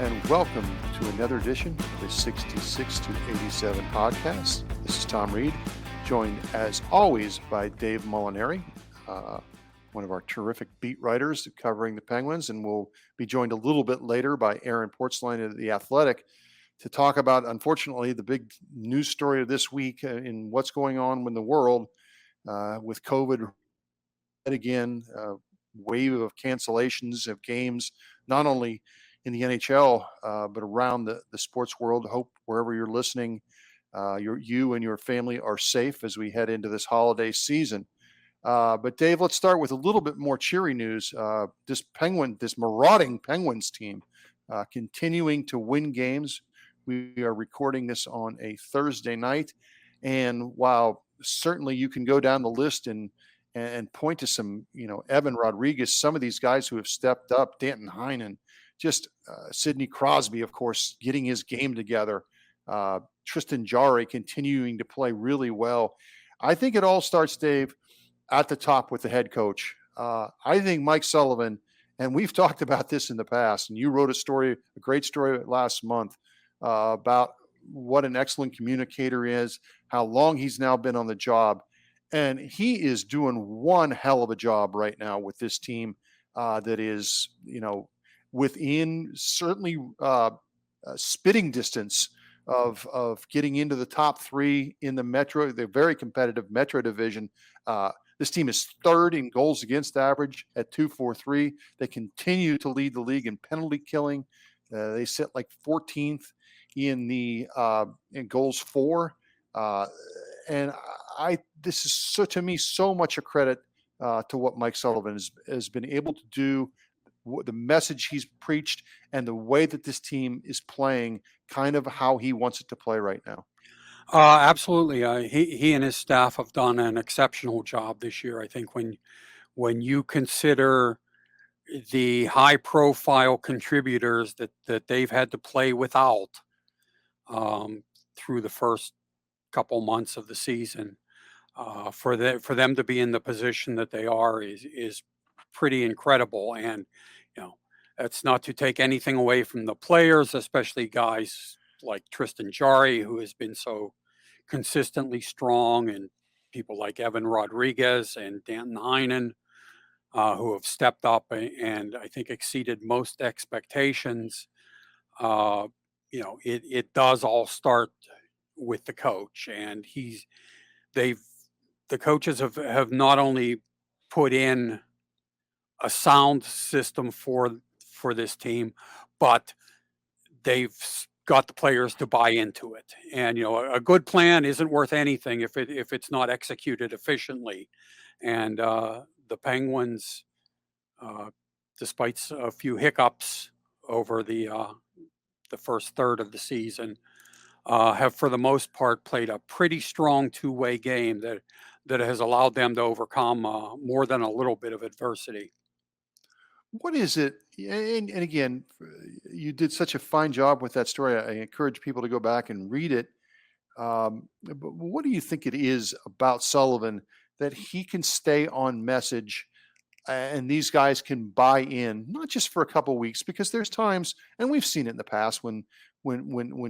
and welcome to another edition of the 66 to 87 podcast. This is Tom Reed, joined as always by Dave Molinari, one of our terrific beat writers covering the Penguins, and we'll be joined a little bit later by Portzline of The Athletic to talk about, unfortunately, the big news story of this week in what's going on in the world with COVID again, wave of cancellations of games, not only in the NHL, but around the sports world. Hope wherever you're listening, you and your family are safe as we head into this holiday season. But Dave, let's start with a little bit more cheery news. This marauding Penguins team, continuing to win games. We are recording this on a Thursday night, and while certainly you can go down the list and point to some, Evan Rodriguez, some of these guys who have stepped up, Danton Heinen, just Sidney Crosby, of course, getting his game together, Tristan Jarry continuing to play really well. I think it all starts, Dave, at the top with the head coach. I think Mike Sullivan, and we've talked about this in the past, and you wrote a great story last month about what an excellent communicator is, how long he's now been on the job. And he is doing one hell of a job right now with this team that is, within certainly spitting distance of getting into the top three in the very competitive Metro division. This team is third in goals against average at .243. They continue to lead the league in penalty killing. They sit like 14th in goals for. And this is to me so much a credit to what Mike Sullivan has been able to do, the message he's preached, and the way that this team is playing, kind of how he wants it to play right now. Absolutely. He and his staff have done an exceptional job this year. I think when you consider the high-profile contributors that they've had to play without through the first couple months of the season, for them to be in the position that they are is pretty incredible. And it's not to take anything away from the players, especially guys like Tristan Jarry, who has been so consistently strong, and people like Evan Rodriguez and Danton Heinen, who have stepped up and I think exceeded most expectations. It does all start with the coach, and the coaches have not only put in a sound system for this team, but they've got the players to buy into it. And a good plan isn't worth anything if it's not executed efficiently. And the Penguins, despite a few hiccups over the first third of the season, have for the most part played a pretty strong two-way game that has allowed them to overcome more than a little bit of adversity. What is it? And again, you did such a fine job with that story. I encourage people to go back and read it. But what do you think it is about Sullivan that he can stay on message and these guys can buy in, not just for a couple of weeks, because there's times, and we've seen it in the past, when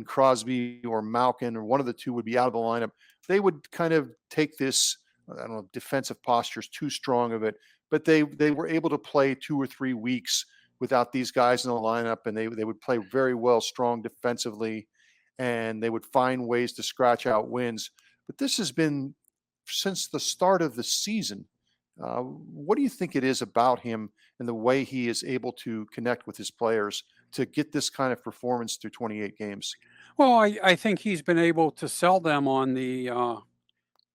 Crosby or Malkin or one of the two would be out of the lineup, they would kind of take this, I don't know, defensive posture is too strong of it, but they were able to play 2 or 3 weeks without these guys in the lineup, and they would play very well, strong defensively, and they would find ways to scratch out wins. But this has been since the start of the season. What do you think it is about him and the way he is able to connect with his players to get this kind of performance through 28 games? Well, I think he's been able to sell them on the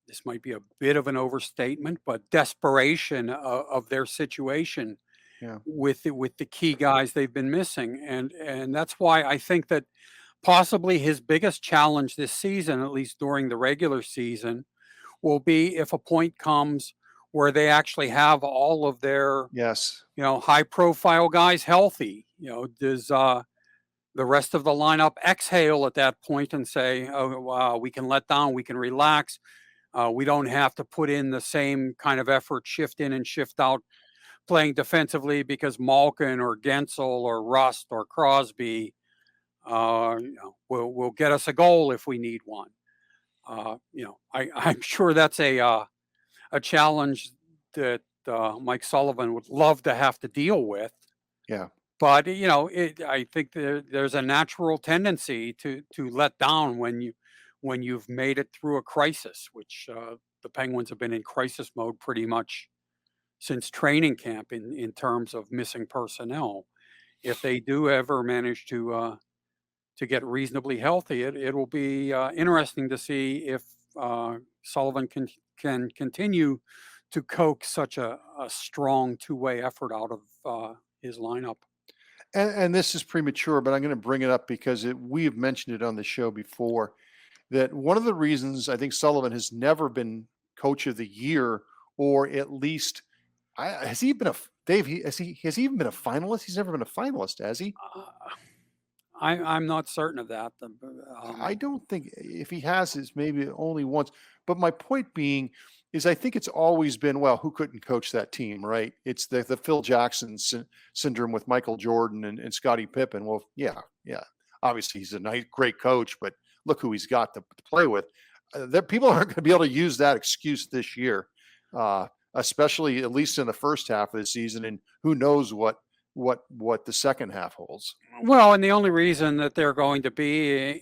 this might be a bit of an overstatement, but desperation of their situation. Yeah. with the key guys they've been missing. And that's why I think that possibly his biggest challenge this season, at least during the regular season, will be if a point comes where they actually have all of their high profile guys healthy. Does the rest of the lineup exhale at that point and say, oh, wow, we can let down, we can relax. We don't have to put in the same kind of effort, shift in and shift out, playing defensively because Malkin or Gensel or Rust or Crosby Will get us a goal if we need one. I'm sure that's a challenge that Mike Sullivan would love to have to deal with. Yeah. But I think there's a natural tendency to let down when you've made it through a crisis, which the Penguins have been in crisis mode pretty much since training camp in terms of missing personnel. If they do ever manage to get reasonably healthy, it will be interesting to see if Sullivan can continue to coax such a strong two-way effort out of his lineup. And this is premature, but I'm going to bring it up because we have mentioned it on the show before, that one of the reasons I think Sullivan has never been coach of the year, or at least has he been has he even been a finalist? He's never been a finalist, has he? I'm not certain of that. I don't think, if he has, it's maybe only once. But my point being is, I think it's always been, well, who couldn't coach that team, right? It's the Phil Jackson syndrome with Michael Jordan and Scottie Pippen. Well, yeah. Obviously, he's a great coach, but look who he's got to play with. People aren't going to be able to use that excuse this year, especially at least in the first half of the season. And who knows what the second half holds. Well, and the only reason that they're going to be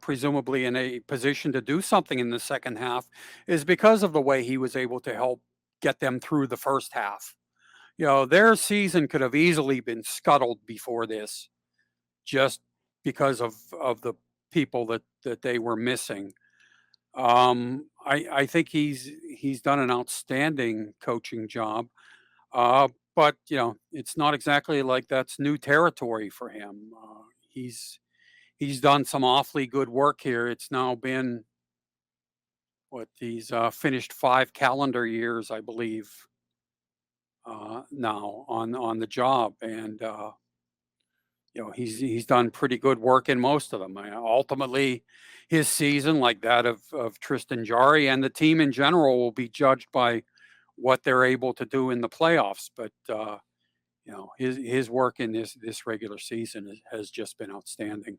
presumably in a position to do something in the second half is because of the way he was able to help get them through the first half. Their season could have easily been scuttled before this, just because of the people that they were missing. I think he's done an outstanding coaching job. But it's not exactly like that's new territory for him. He's done some awfully good work here. It's now been he's finished 5 calendar years, I believe, now on the job, and he's done pretty good work in most of them. Ultimately, his season, like that of Tristan Jarry and the team in general, will be judged by what they're able to do in the playoffs. But his work in this regular season has just been outstanding.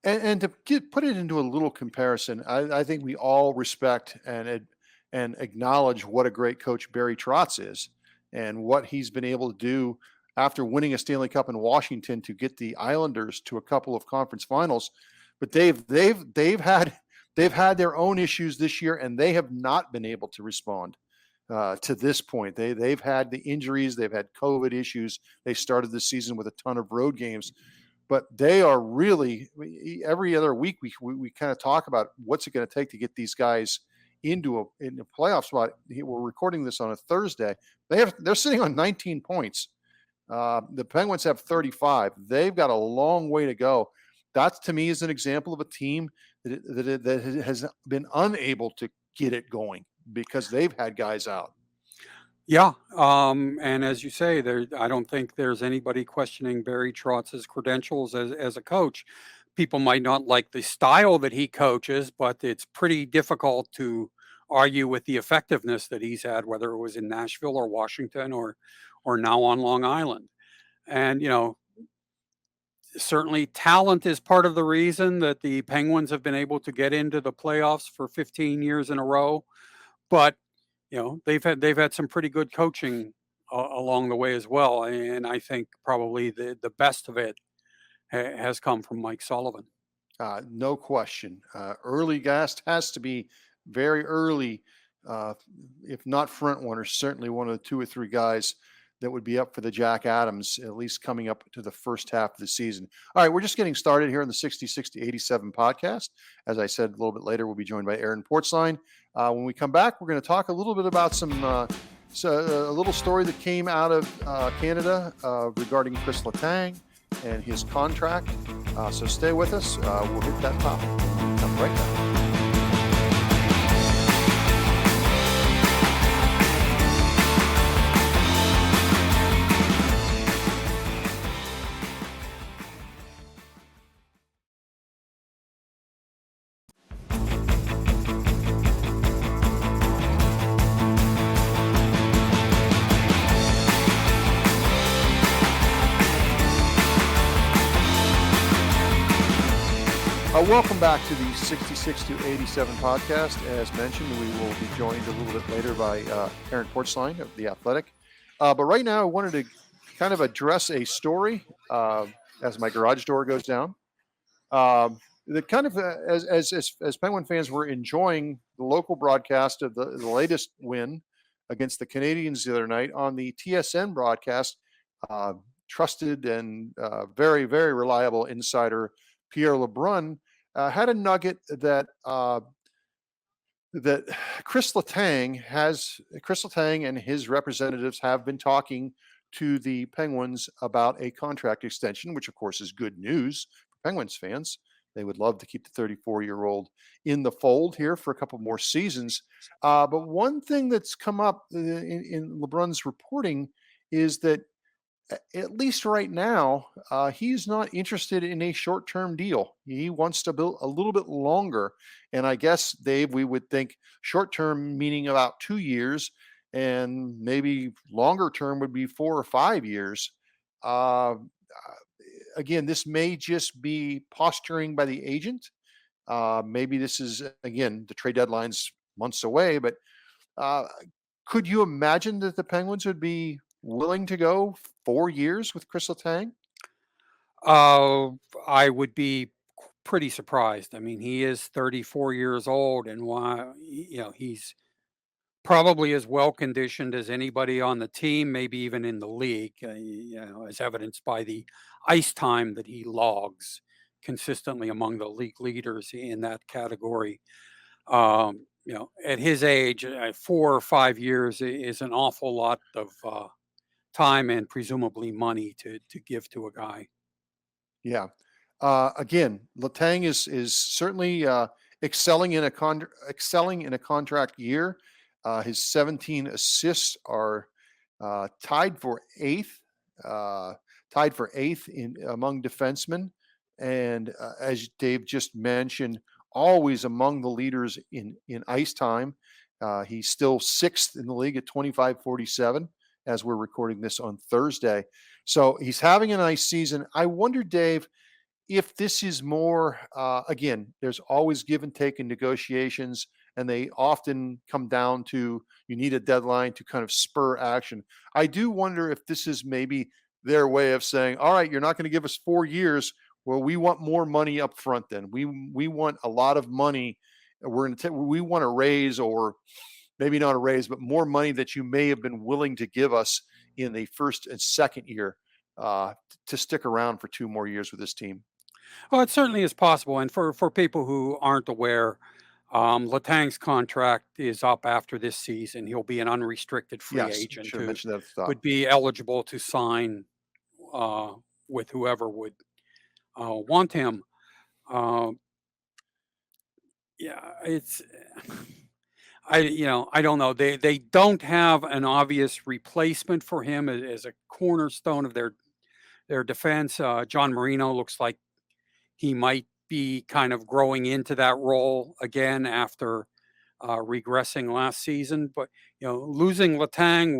And to put it into a little comparison, I think we all respect and acknowledge what a great coach Barry Trotz is, and what he's been able to do after winning a Stanley Cup in Washington to get the Islanders to a couple of conference finals. But they've had their own issues this year, and they have not been able to respond to this point. They've had the injuries, they've had COVID issues. They started the season with a ton of road games. But they are really, every other week we kind of talk about what's it going to take to get these guys into a playoff spot. We're recording this on a Thursday. They're sitting on 19 points. The Penguins have 35. They've got a long way to go. That, to me, is an example of a team that has been unable to get it going because they've had guys out. Yeah, and as you say, I don't think there's anybody questioning Barry Trotz's credentials as a coach. People might not like the style that he coaches, but it's pretty difficult to argue with the effectiveness that he's had, whether it was in Nashville or Washington or now on Long Island. And certainly talent is part of the reason that the Penguins have been able to get into the playoffs for 15 years in a row, but they've had some pretty good coaching along the way as well, and I think probably the best of it has come from Mike Sullivan. No question. Early gas has to be very early, if not front runner, certainly one of the 2 or 3 guys that would be up for the Jack Adams, at least coming up to the first half of the season. All right, we're just getting started here in the 60-60-87 podcast. As I said, a little bit later, we'll be joined by Aaron Portzline. When we come back, we're going to talk a little bit about a little story that came out of Canada regarding Kris Letang and his contract. So stay with us. We'll hit that topic. Come right back. Welcome back to the 66 to 87 podcast. As mentioned, we will be joined a little bit later by Aaron Portzline of The Athletic. But right now, I wanted to kind of address a story as my garage door goes down. The kind of as Penguin fans were enjoying the local broadcast of the latest win against the Canadiens the other night on the TSN broadcast, trusted and very, very reliable insider Pierre LeBrun had a nugget that that Kris Letang and his representatives have been talking to the Penguins about a contract extension, which of course is good news for Penguins fans. They would love to keep the 34-year-old in the fold here for a couple more seasons. But one thing that's come up in LeBrun's reporting is that at least right now, he's not interested in a short-term deal. He wants to build a little bit longer. And I guess, Dave, we would think short-term meaning about 2 years, and maybe longer term would be 4 or 5 years. Again, this may just be posturing by the agent. Maybe this is, again, the trade deadline's months away, but could you imagine that the Penguins would be willing to go 4 years with Kris Letang? I would be pretty surprised. I mean, he is 34 years old, and he's probably as well conditioned as anybody on the team, maybe even in the league. As evidenced by the ice time that he logs consistently among the league leaders in that category. At his age, 4 or 5 years is an awful lot of time and presumably money to give to a guy. Yeah. Again, Letang is certainly excelling in a contract year. His 17 assists are tied for eighth in among defensemen, and as Dave just mentioned, always among the leaders in ice time. He's still sixth in the league at 25.47 as we're recording this on Thursday. So he's having a nice season. I wonder, Dave, if this is more, again, there's always give and take in negotiations, and they often come down to you need a deadline to kind of spur action. I do wonder if this is maybe their way of saying, all right, you're not going to give us 4 years. Well, we want more money up front then. We want a lot of money. We want a raise, or maybe not a raise, but more money that you may have been willing to give us in the first and second year to stick around for 2 more years with this team. Well, it certainly is possible. And for people who aren't aware, Letang's contract is up after this season. He'll be an unrestricted free agent who would be eligible to sign with whoever would want him. I don't know. They don't have an obvious replacement for him as a cornerstone of their defense. John Marino looks like he might be kind of growing into that role again after regressing last season. But losing Letang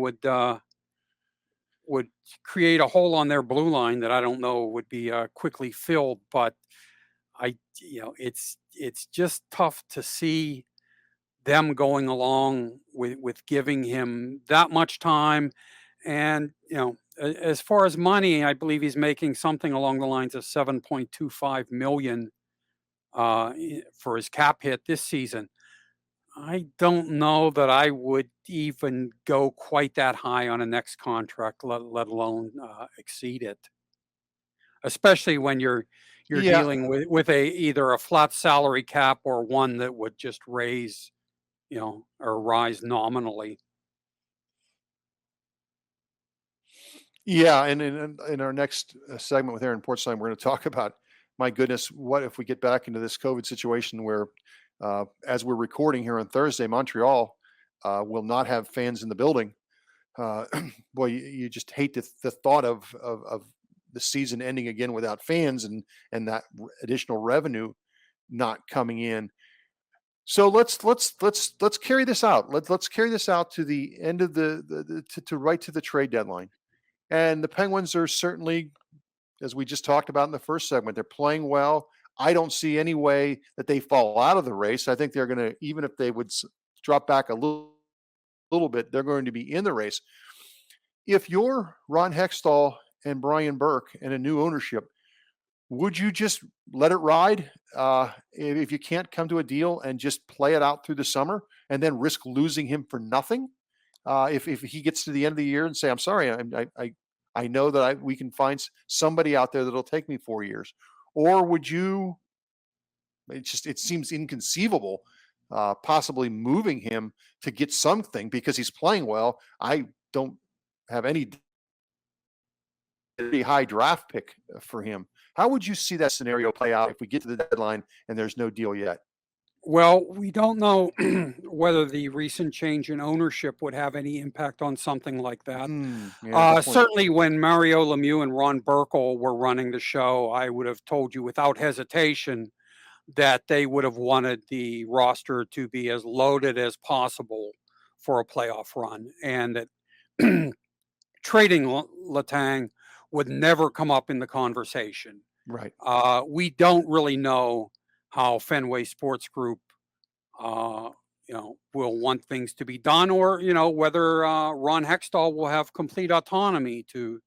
would create a hole on their blue line that I don't know would be quickly filled. But it's just tough to see them going along with giving him that much time. And as far as money, I believe he's making something along the lines of $7.25 million for his cap hit this season. I don't know that I would even go quite that high on a next contract, let alone exceed it. Especially when you're dealing with either a flat salary cap or one that would just raise, or rise nominally. Yeah, and in our next segment with Aaron Portzline, we're going to talk about, my goodness, what if we get back into this COVID situation where, as we're recording here on Thursday, Montreal will not have fans in the building. Boy, you just hate the thought of the season ending again without fans and that additional revenue not coming in. So let's carry this out. Let's carry this out to the end of to right to the trade deadline. And the Penguins are certainly, as we just talked about in the first segment, they're playing well. I don't see any way that they fall out of the race. I think they're going to, even if they would drop back a little bit, they're going to be in the race. If you're Ron Hextall and Brian Burke and a new ownership, would you just let it ride if you can't come to a deal and just play it out through the summer and then risk losing him for nothing? If he gets to the end of the year and say, "I'm sorry, I know that we can find somebody out there that'll take me 4 years," or would you? It seems inconceivable, possibly moving him to get something because he's playing well. I don't have any high draft pick for him. How would you see that scenario play out if we get to the deadline and there's no deal yet? Well, we don't know whether the recent change in ownership would have any impact on something like that. Yeah, good point. Certainly, when Mario Lemieux and Ron Burkle were running the show, I would have told you without hesitation that they would have wanted the roster to be as loaded as possible for a playoff run, and that trading Letang would never come up in the conversation. Right. We don't really know how Fenway Sports Group, will want things to be done, or whether Ron Hextall will have complete autonomy to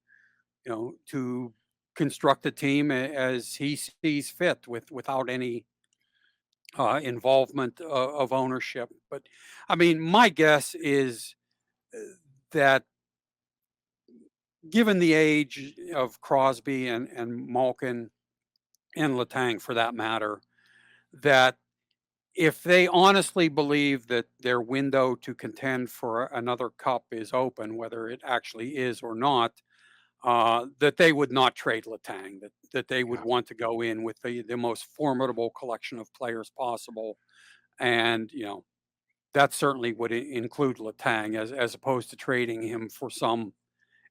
construct a team as he sees fit, without any involvement of ownership. But I mean, my guess is that given the age of Crosby and Malkin and Letang, for that matter, that if they honestly believe that their window to contend for another cup is open, whether it actually is or not, that they would not trade Letang, that they would want to go in with the most formidable collection of players possible. And, that certainly would include Letang, as opposed to trading him for some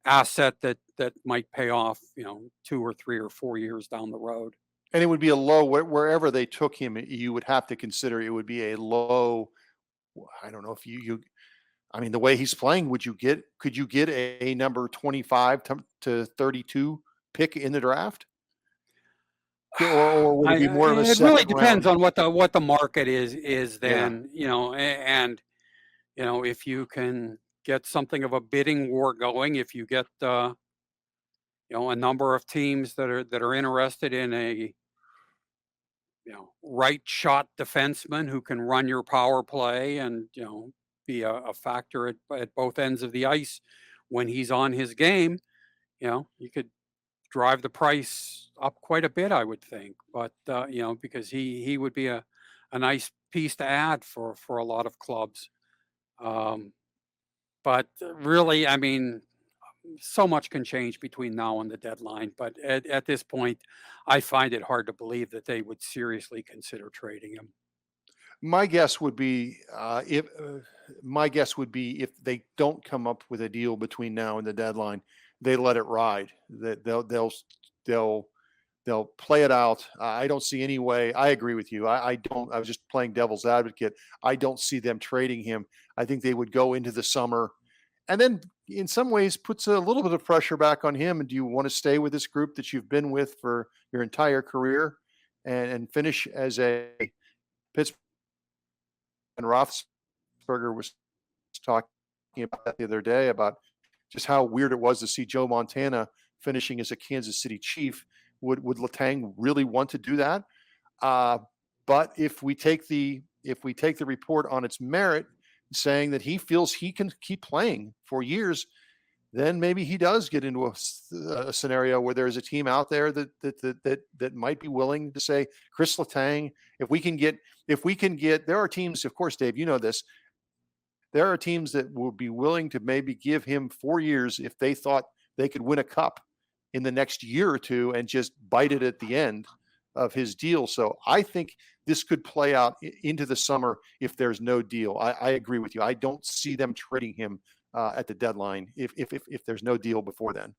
asset that might pay off, 2 or 3 or 4 years down the road. And it would be a low wherever they took him. You would have to consider it would be a low. I don't know if you. I mean, the way he's playing, could you get a number 25 to 32 pick in the draft? Or would it be more of a It second really depends round? on what the market is then, and if you can get something of a bidding war going, if you get a number of teams that are interested in a right shot defenseman who can run your power play and be a factor at both ends of the ice when he's on his game, you could drive the price up quite a bit, I would think. But because he would be a nice piece to add for a lot of clubs. But really, I mean, so much can change between now and the deadline. But at this point, I find it hard to believe that they would seriously consider trading him. My guess would be if they don't come up with a deal between now and the deadline, they let it ride. That they'll play it out. I don't see any way. I agree with you. I don't. I was just playing devil's advocate. I don't see them trading him. I think they would go into the summer, and then in some ways puts a little bit of pressure back on him. And do you want to stay with this group that you've been with for your entire career and finish as a Pittsburgh? And Roethlisberger was talking about that the other day, about just how weird it was to see Joe Montana finishing as a Kansas City Chief. Would Letang really want to do that? But if we take the report on its merit, saying that he feels he can keep playing for years, then maybe he does get into a scenario where there's a team out there that might be willing to say, Kris Letang, if we can get, there are teams, of course, Dave, you know this, there are teams that would be willing to maybe give him 4 years if they thought they could win a cup in the next year or two and just bite it at the end of his deal. So I think this could play out into the summer if there's no deal. I agree with you. I don't see them trading him at the deadline if there's no deal before then.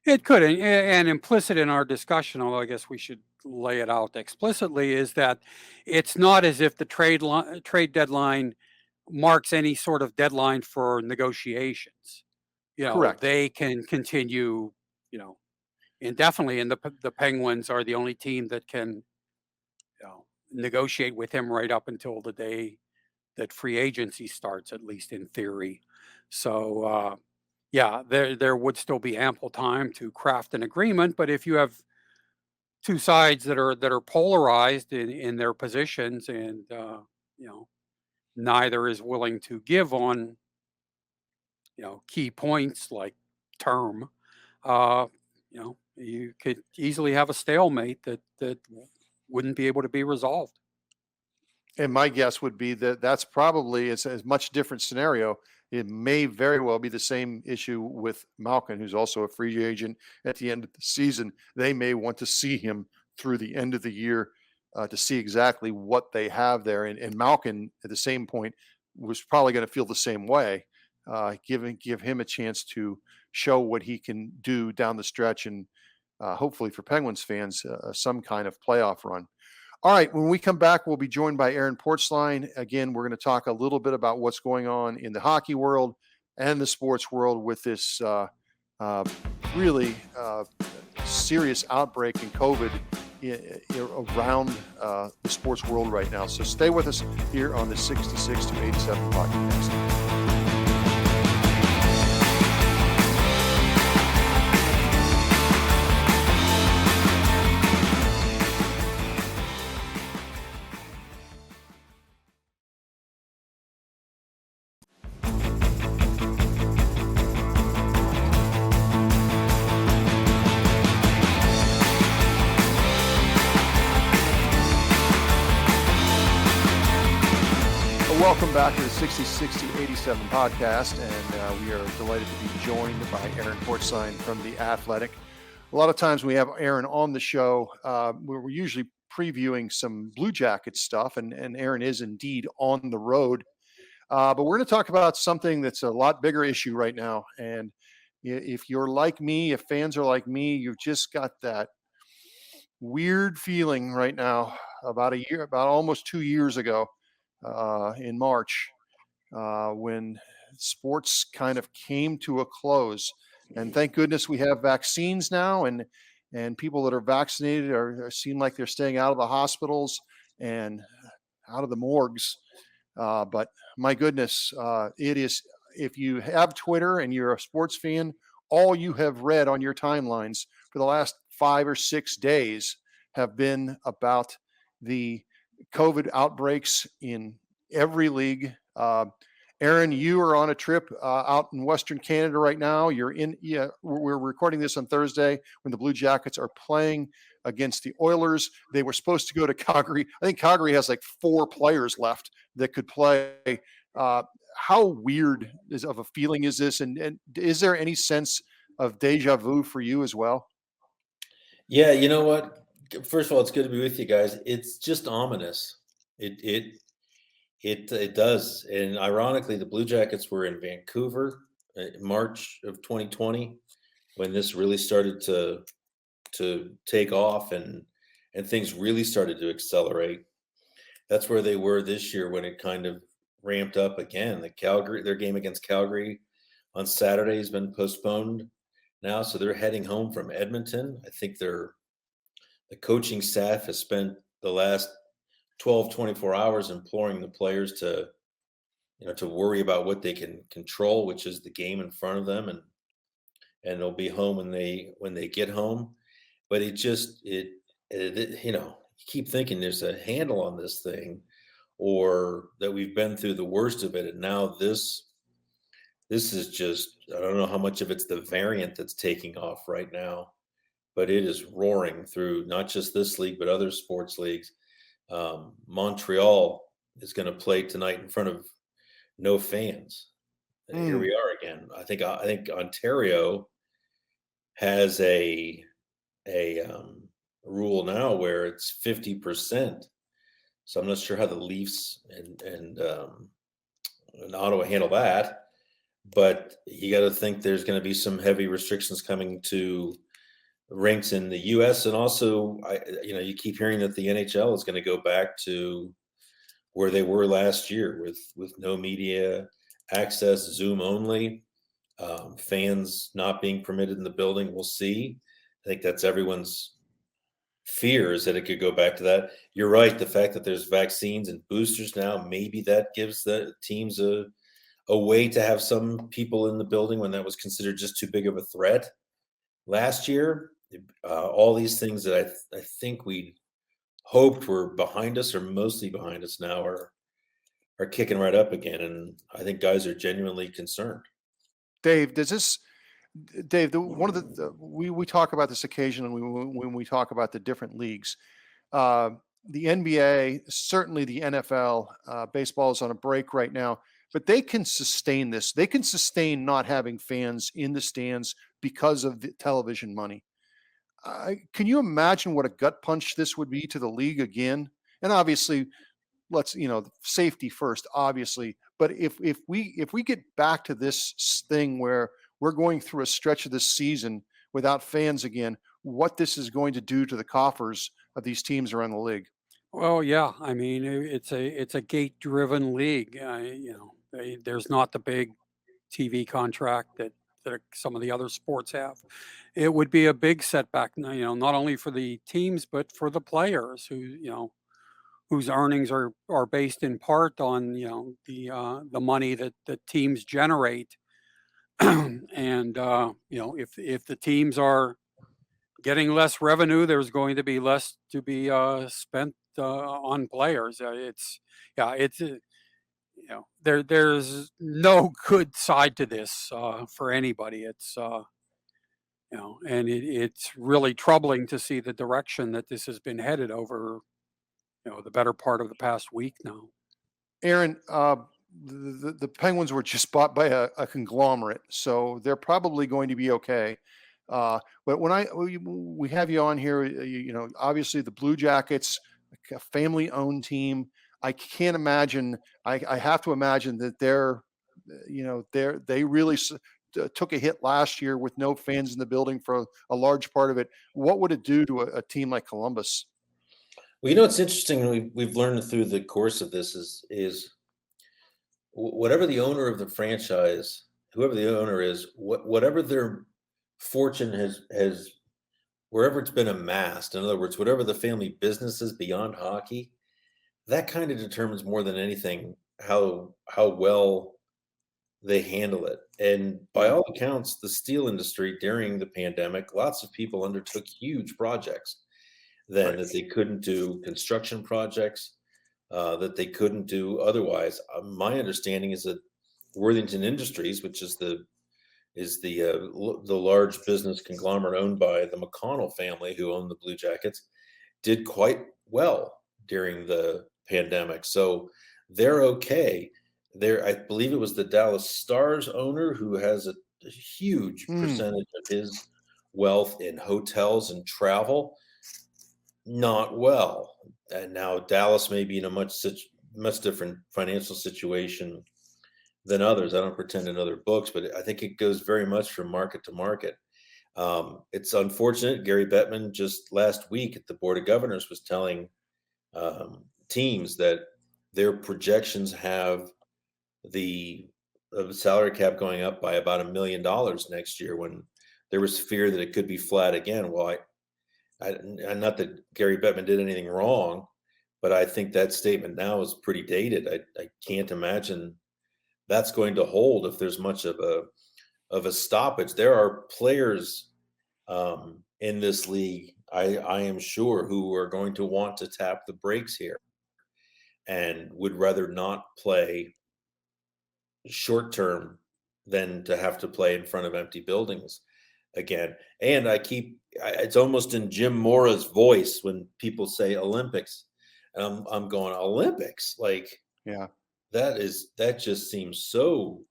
It could, and implicit in our discussion, although I guess we should lay it out explicitly, is that it's not as if the trade deadline marks any sort of deadline for negotiations. Correct. They can continue, indefinitely. And the Penguins are the only team that can, negotiate with him right up until the day that free agency starts, at least in theory. So, yeah, there would still be ample time to craft an agreement. But if you have two sides that are polarized in their positions, and neither is willing to give on key points like term, uh, you could easily have a stalemate that wouldn't be able to be resolved. And my guess would be that that's probably it's a much different scenario. It may very well be the same issue with Malkin, who's also a free agent at the end of the season. They may want to see him through the end of the year to see exactly what they have there. And Malkin, at the same point, was probably going to feel the same way. Give him a chance to show what he can do down the stretch, and hopefully for Penguins fans, some kind of playoff run. All right, when we come back, we'll be joined by Aaron Portzline. Again, we're going to talk a little bit about what's going on in the hockey world and the sports world with this really serious outbreak in COVID around the sports world right now. So stay with us here on the 66 to 87 podcast. Welcome back to the 66 to 87 podcast, and we are delighted to be joined by Aaron Portzline from The Athletic. A lot of times we have Aaron on the show where we're usually previewing some Blue Jackets stuff, and Aaron is indeed on the road. But we're going to talk about something that's a lot bigger issue right now. And if you're like me, if fans are like me, you've just got that weird feeling right now about almost 2 years ago. In March, when sports kind of came to a close, and thank goodness we have vaccines now, and people that are vaccinated seem like they're staying out of the hospitals and out of the morgues. But my goodness, it is, if you have Twitter and you're a sports fan, all you have read on your timelines for the last 5 or 6 days have been about the COVID outbreaks in every league. Aaron, you are on a trip out in Western Canada right now. We're recording this on Thursday when the Blue Jackets are playing against the Oilers. They were supposed to go to Calgary. I think Calgary has like 4 players left that could play. How weird of a feeling is this? And is there any sense of deja vu for you as well? Yeah, you know what? First of all, it's good to be with you guys. It's just ominous. It does. And ironically, the Blue Jackets were in Vancouver in March of 2020 when this really started to take off and things really started to accelerate. That's where they were this year when it kind of ramped up again. Their game against Calgary on Saturday has been postponed now, so they're heading home from Edmonton. I think the coaching staff has spent the last 12, 24 hours imploring the players to worry about what they can control, which is the game in front of them, and they'll be home when they get home. But you keep thinking there's a handle on this thing, or that we've been through the worst of it, and now this is just, I don't know how much of it's the variant that's taking off right now, but it is roaring through not just this league, but other sports leagues. Montreal is going to play tonight in front of no fans. And here we are again. I think Ontario has a rule now where it's 50%. So I'm not sure how the Leafs and Ottawa handle that, but you got to think there's going to be some heavy restrictions coming to rinks in the U.S. And also, you keep hearing that the NHL is going to go back to where they were last year with no media access, Zoom only, fans not being permitted in the building. We'll see. I think that's everyone's fear, is that it could go back to that. You're right. The fact that there's vaccines and boosters now, maybe that gives the teams a way to have some people in the building when that was considered just too big of a threat last year. All these things that I think we hoped were behind us, or mostly behind us now, are kicking right up again, and I think guys are genuinely concerned. Dave, one of we talk about this occasionally when we talk about the different leagues. The NBA, certainly the NFL, baseball is on a break right now, but they can sustain this. They can sustain not having fans in the stands because of the television money. Can you imagine what a gut punch this would be to the league again? And obviously, safety first, obviously. But if we get back to this thing where we're going through a stretch of this season without fans again, what this is going to do to the coffers of these teams around the league. Well, yeah, I mean, it's a gate-driven league. There's not the big TV contract that some of the other sports have. It would be a big setback, not only for the teams but for the players whose earnings are based in part on the money that the teams generate. And if the teams are getting less revenue, there's going to be less to be spent on players. There's no good side to this for anybody. It's and it's really troubling to see the direction that this has been headed over the better part of the past week now. Aaron, the Penguins were just bought by a conglomerate, so they're probably going to be okay. But when we have you on here, obviously the Blue Jackets, a family-owned team. I can't imagine. I have to imagine that they really took a hit last year with no fans in the building for a large part of it. What would it do to a team like Columbus? Well, it's interesting. We've learned through the course of this is whatever the owner of the franchise, whoever the owner is, whatever their fortune has, wherever it's been amassed. In other words, whatever the family business is beyond hockey, that kind of determines more than anything how well they handle it. And by all accounts, the steel industry during the pandemic, lots of people undertook huge projects then that they couldn't do, construction projects that they couldn't do otherwise. My understanding is that Worthington Industries, which is the large business conglomerate owned by the McConnell family, who own the Blue Jackets, did quite well during the pandemic. So they're okay. I believe it was the Dallas Stars owner who has a huge percentage of his wealth in hotels and travel. Not well. And now Dallas may be in a much different financial situation than others. I don't pretend to know their books, but I think it goes very much from market to market. It's unfortunate. Gary Bettman just last week at the Board of Governors was telling teams that their projections have the salary cap going up by about $1 million next year, when there was fear that it could be flat again. Well, not that Gary Bettman did anything wrong, but I think that statement now is pretty dated. I can't imagine that's going to hold if there's much of a stoppage. There are players in this league, I am sure, who are going to want to tap the brakes here and would rather not play short term than to have to play in front of empty buildings again. And it's almost in Jim Mora's voice when people say Olympics, and I'm going, Olympics? Like, yeah, that just seems so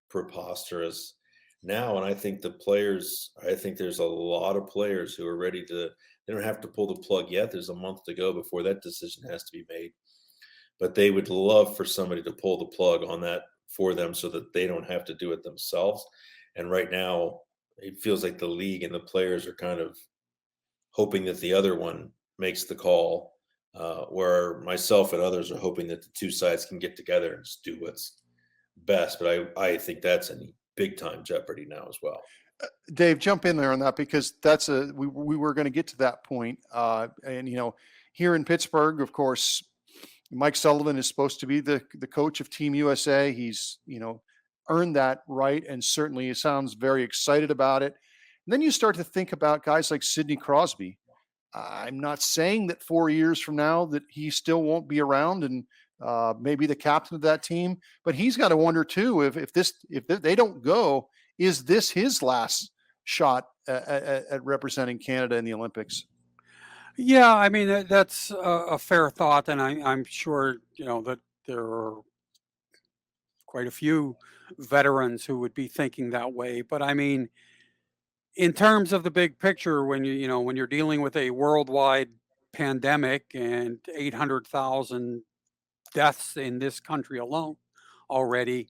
preposterous now. And I think there's a lot of players who are ready to, they don't have to pull the plug yet. There's a month to go before that decision has to be made, but they would love for somebody to pull the plug on that for them so that they don't have to do it themselves. And right now it feels like the league and the players are kind of hoping that the other one makes the call, where myself and others are hoping that the two sides can get together and just do what's best. But I think that's in big time jeopardy now as well. Dave, jump in there on that, because we were going to get to that point. And here in Pittsburgh, of course, Mike Sullivan is supposed to be the coach of Team USA. He's earned that right, and certainly he sounds very excited about it. And then you start to think about guys like Sidney Crosby. I'm not saying that 4 years from now that he still won't be around and maybe the captain of that team, but he's got to wonder too, if they don't go, is this his last shot at representing Canada in the Olympics? Yeah, I mean, that's a fair thought, and I'm sure that there are quite a few veterans who would be thinking that way. But I mean, in terms of the big picture, when when you're dealing with a worldwide pandemic and 800,000 deaths in this country alone already,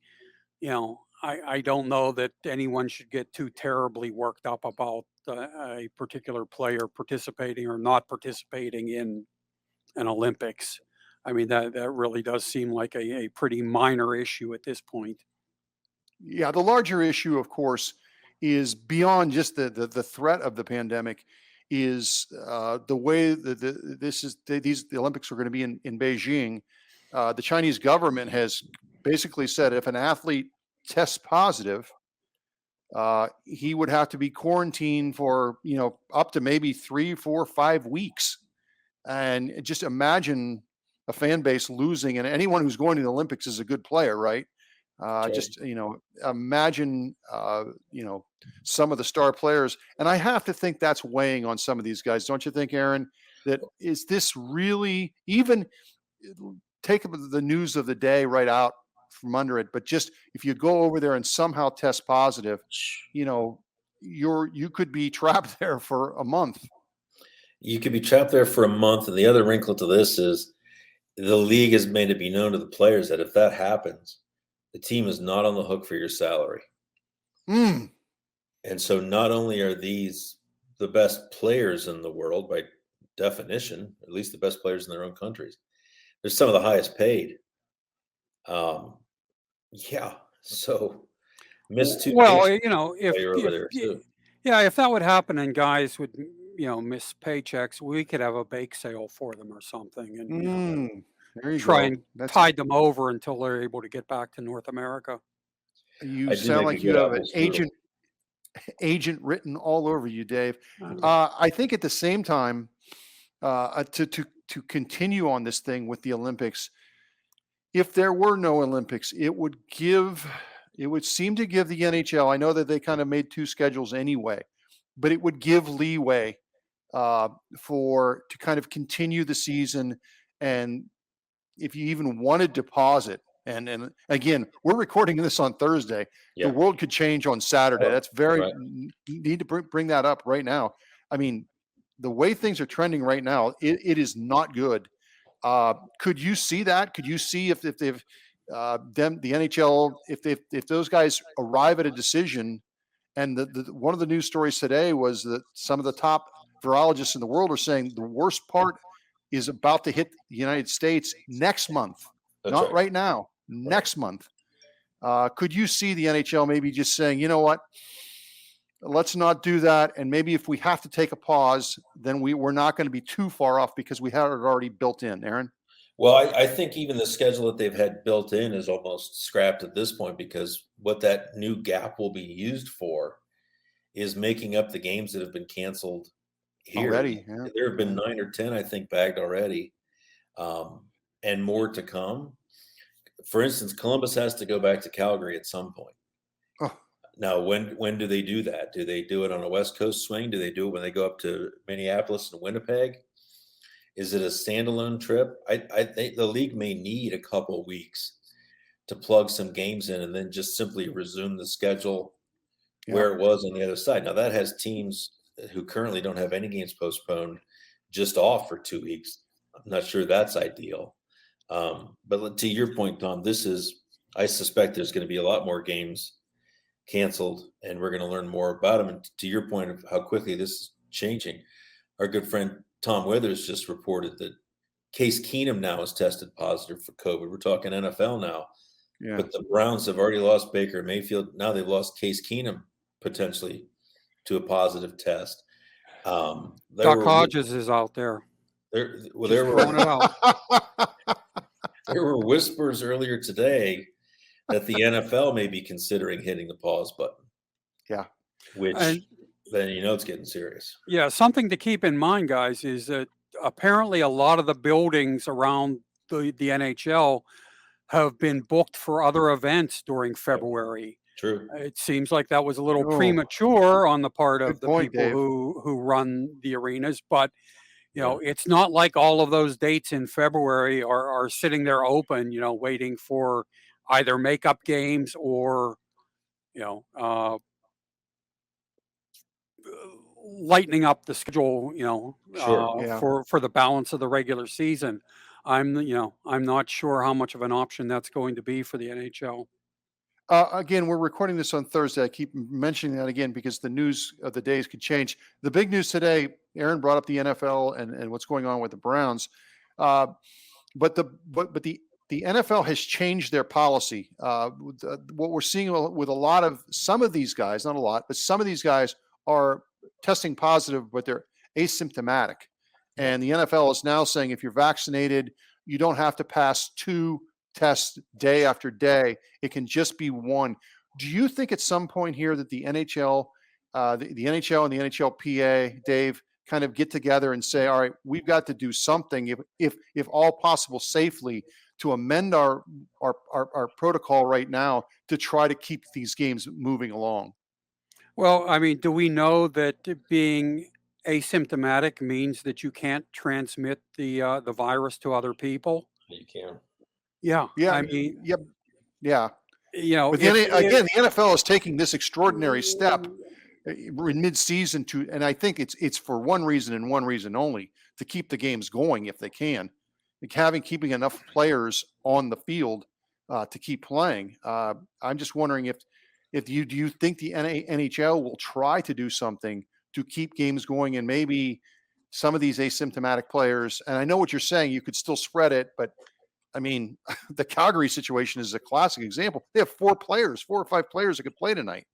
I don't know that anyone should get too terribly worked up about a particular player participating or not participating in an Olympics. I mean, that really does seem like a pretty minor issue at this point. Yeah, the larger issue, of course, is beyond just the threat of the pandemic, is the way that the Olympics are going to be in Beijing. The Chinese government has basically said if an athlete tests positive, he would have to be quarantined for up to maybe 3, 4, 5 weeks. And just imagine a fan base losing, and anyone who's going to the Olympics is a good player, right? Just imagine some of the star players, and I have to think that's weighing on some of these guys, don't you think, Aaron? That is this really, even take the news of the day right out from under it, but just if you go over there and somehow test positive, you could be trapped there for a month. You could be trapped there for a month, and the other wrinkle to this is the league has made it be known to the players that if that happens, the team is not on the hook for your salary. And so not only are these the best players in the world by definition, at least the best players in their own countries, they're some of the highest paid. So miss 2 Well, games if you're over there too. yeah, if that would happen and guys would miss paychecks, we could have a bake sale for them or something, and there you try go. and tide them over until they're able to get back to North America. You sound like you have an agent written all over you, Dave. I think at the same time, to continue on this thing with the Olympics, if there were no Olympics, it would seem to give the NHL, I know that they kind of made 2 schedules anyway, but it would give leeway to kind of continue the season. And if you even wanted to pause it, and again, we're recording this on Thursday. The world could change on Saturday. That's need to bring that up right now. I mean, the way things are trending right now, it is not good. Could you see that? Could you see if they've the NHL, if those guys arrive at a decision? And one of the news stories today was that some of the top virologists in the world are saying the worst part is about to hit the United States next month. Not right now, next month. Could you see the NHL maybe just saying, you know what, let's not do that, and maybe if we have to take a pause, then we're not going to be too far off because we have it already built in, Aaron? Well, I think even the schedule that they've had built in is almost scrapped at this point, because what that new gap will be used for is making up the games that have been canceled here. Already. Yeah. There have been 9 or 10, I think, bagged already, and more to come. For instance, Columbus has to go back to Calgary at some point. Now, when do they do that? Do they do it on a West Coast swing? Do they do it when they go up to Minneapolis and Winnipeg? Is it a standalone trip? I think the league may need a couple weeks to plug some games in and then just simply resume the schedule where it was on the other side. Now, that has teams who currently don't have any games postponed just off for 2 weeks. I'm not sure that's ideal. But to your point, Tom, I suspect there's going to be a lot more games canceled, and we're going to learn more about them. And to your point of how quickly this is changing, our good friend Tom Withers just reported that Case Keenum now is tested positive for COVID. We're talking NFL now, but the Browns have already lost Baker Mayfield. Now they've lost Case Keenum potentially to a positive test. Duck Hodges is out there. There Throwing it out. were whispers earlier today that the NFL may be considering hitting the pause button. Yeah. Which then it's getting serious. Yeah, something to keep in mind, guys, is that apparently a lot of the buildings around the NHL have been booked for other events during February. True. It seems like that was a little premature on the part of the people Dave. who run the arenas, but it's not like all of those dates in February are sitting there open, waiting for either makeup games or lightening up the schedule, for the balance of the regular season. I'm not sure how much of an option that's going to be for the NHL. Again, we're recording this on Thursday. I keep mentioning that again because the news of the days could change. The big news today, Aaron brought up the NFL and what's going on with the Browns. But the NFL has changed their policy. What we're seeing with a lot of some of these guys, not a lot, but some of these guys are testing positive, but they're asymptomatic. And the NFL is now saying if you're vaccinated, you don't have to pass 2 tests day after day. It can just be 1. Do you think at some point here that the NHL, the NHL and the NHLPA, Dave, kind of get together and say, all right, we've got to do something, if all possible, safely, to amend our protocol right now to try to keep these games moving along? Well, I mean, do we know that being asymptomatic means that you can't transmit the virus to other people? You can. Yeah. Yeah. I mean, yep. Yeah. But again, the NFL is taking this extraordinary step in mid-season and I think it's for one reason and one reason only, to keep the games going if they can, keeping enough players on the field to keep playing. I'm just wondering do you think the NHL will try to do something to keep games going, and maybe some of these asymptomatic players, and I know what you're saying, you could still spread it, but I mean, the Calgary situation is a classic example. They have 4 or 5 players that could play tonight.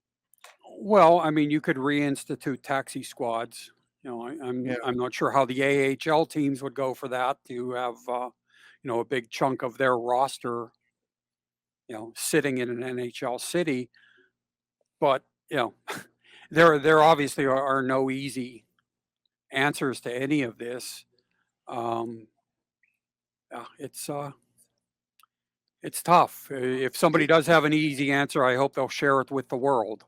Well, I mean, you could reinstitute taxi squads. I'm not sure how the AHL teams would go for that, to have a big chunk of their roster sitting in an NHL city. But there obviously are no easy answers to any of this. It's tough. If somebody does have an easy answer, I hope they'll share it with the world.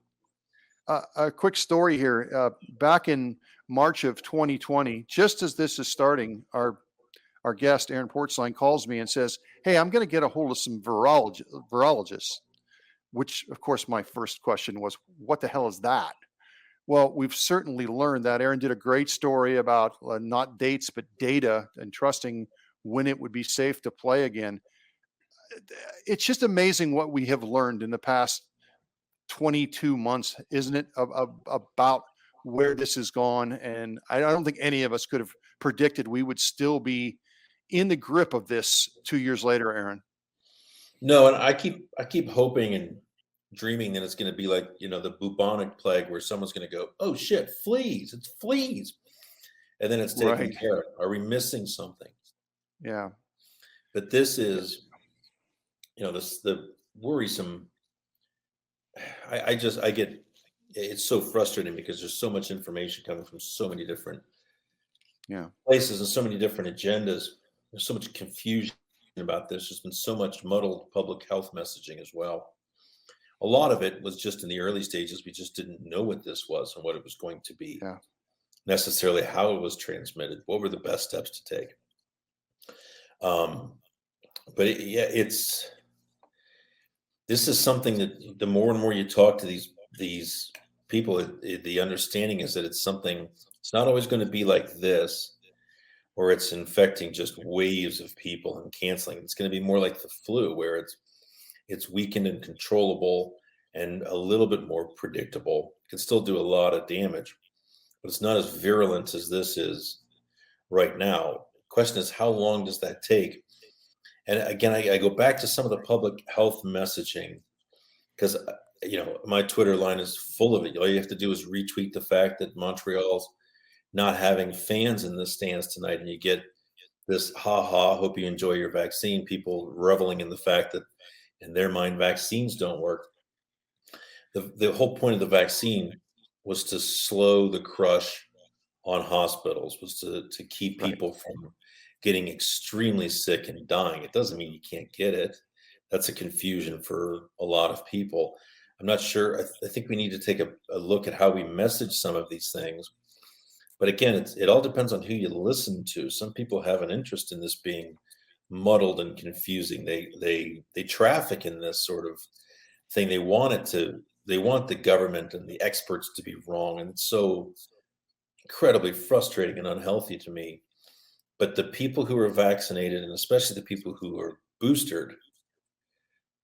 A quick story here. Back in March of 2020, just as this is starting, our guest, Aaron Portzline, calls me and says, hey, I'm going to get a hold of some virologists, which, of course, my first question was, what the hell is that? Well, we've certainly learned that. Aaron did a great story about not dates, but data, and trusting when it would be safe to play again. It's just amazing what we have learned in the past 22 months, isn't it, about where this has gone? And I don't think any of us could have predicted we would still be in the grip of this 2 years later, Aaron. No, and I keep hoping and dreaming that it's going to be like, the bubonic plague, where someone's going to go, oh shit, fleas, it's fleas. And then it's taken care of. Are we missing something? Yeah. But this is, the worrisome. I get, it's so frustrating because there's so much information coming from so many different places and so many different agendas. There's so much confusion about this. There's been so much muddled public health messaging as well. A lot of it was just in the early stages. We just didn't know what this was and what it was going to be, necessarily how it was transmitted, what were the best steps to take. But this is something that the more and more you talk to these people, the understanding is that it's not always going to be like this, or it's infecting just waves of people and canceling. It's going to be more like the flu, where it's weakened and controllable and a little bit more predictable. It can still do a lot of damage, but it's not as virulent as this is right now. The question is, how long does that take? And again, I go back to some of the public health messaging, because my Twitter line is full of it. All you have to do is retweet the fact that Montreal's not having fans in the stands tonight, and you get this hope you enjoy your vaccine, people reveling in the fact that in their mind vaccines don't work. The whole point of the vaccine was to slow the crush on hospitals, was to keep people from getting extremely sick and dying. It doesn't mean you can't get it. That's a confusion for a lot of people. I'm not sure. I think we need to take a look at how we message some of these things. But again, it all depends on who you listen to. Some people have an interest in this being muddled and confusing. They traffic in this sort of thing. They want the government and the experts to be wrong. And it's so incredibly frustrating and unhealthy to me. But the people who are vaccinated, and especially the people who are boosted,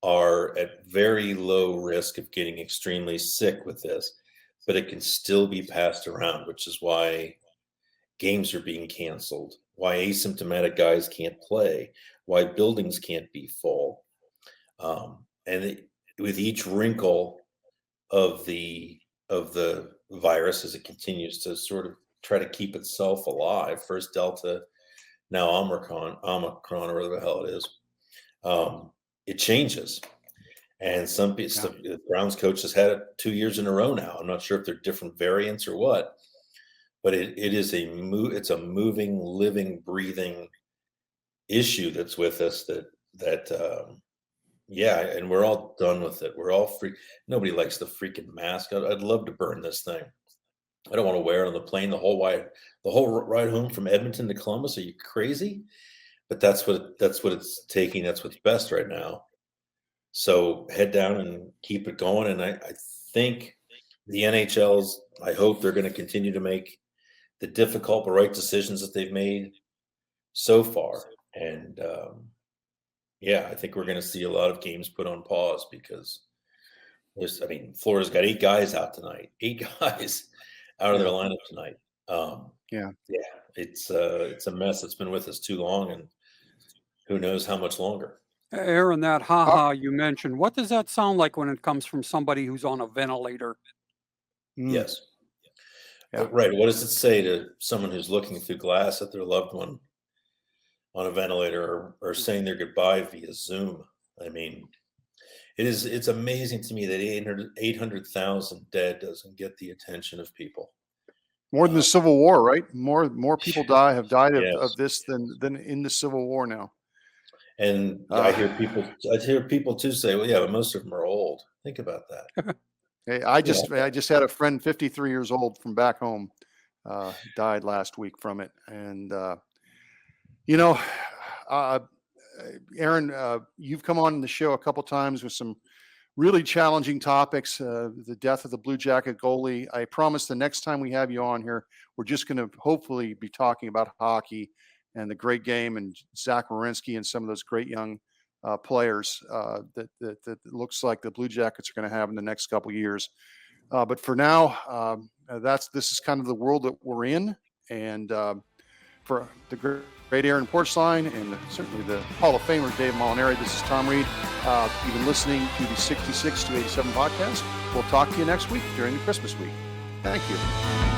are at very low risk of getting extremely sick with this. But it can still be passed around, which is why games are being canceled, why asymptomatic guys can't play, why buildings can't be full. With each wrinkle of the virus as it continues to sort of try to keep itself alive, first Delta, now Omicron, or whatever the hell it is, it changes. And the Browns coach has had it 2 years in a row now. I'm not sure if they're different variants or what, but it's a moving, living, breathing issue that's with us. And we're all done with it. We're all free. Nobody likes the freaking mask. I'd love to burn this thing. I don't want to wear it on the plane the whole ride home from Edmonton to Columbus. Are you crazy? But that's what it's taking. That's what's best right now. So head down and keep it going. And I think the NHL's, I hope they're going to continue to make the difficult but right decisions that they've made so far. And I think we're going to see a lot of games put on pause because Florida's got 8 guys out tonight. 8 guys out of their lineup tonight. It's a mess that's been with us too long, and who knows how much longer. Aaron, that you mentioned, what does that sound like when it comes from somebody who's on a ventilator? Yes. Right. What does it say to someone who's looking through glass at their loved one on a ventilator or saying their goodbye via Zoom? I mean, it's amazing to me that 800,000 dead doesn't get the attention of people. More than the Civil War, right? More people have died of this than in the Civil War now. And I hear people too say, well, yeah, but most of them are old. Think about that. Hey, I just had a friend, 53 years old, from back home, died last week from it. And, Aaron, you've come on the show a couple times with some really challenging topics, the death of the Blue Jacket goalie. I promise the next time we have you on here, we're just going to hopefully be talking about hockey and the great game and Zach Werenski and some of those great young players that looks like the Blue Jackets are going to have in the next couple of years. But for now, this is kind of the world that we're in. And for the great Aaron Portzline and certainly the Hall of Famer Dave Molinari, this is Tom Reed. You've been listening to the 66 to 87 podcast. We'll talk to you next week during the Christmas week. Thank you.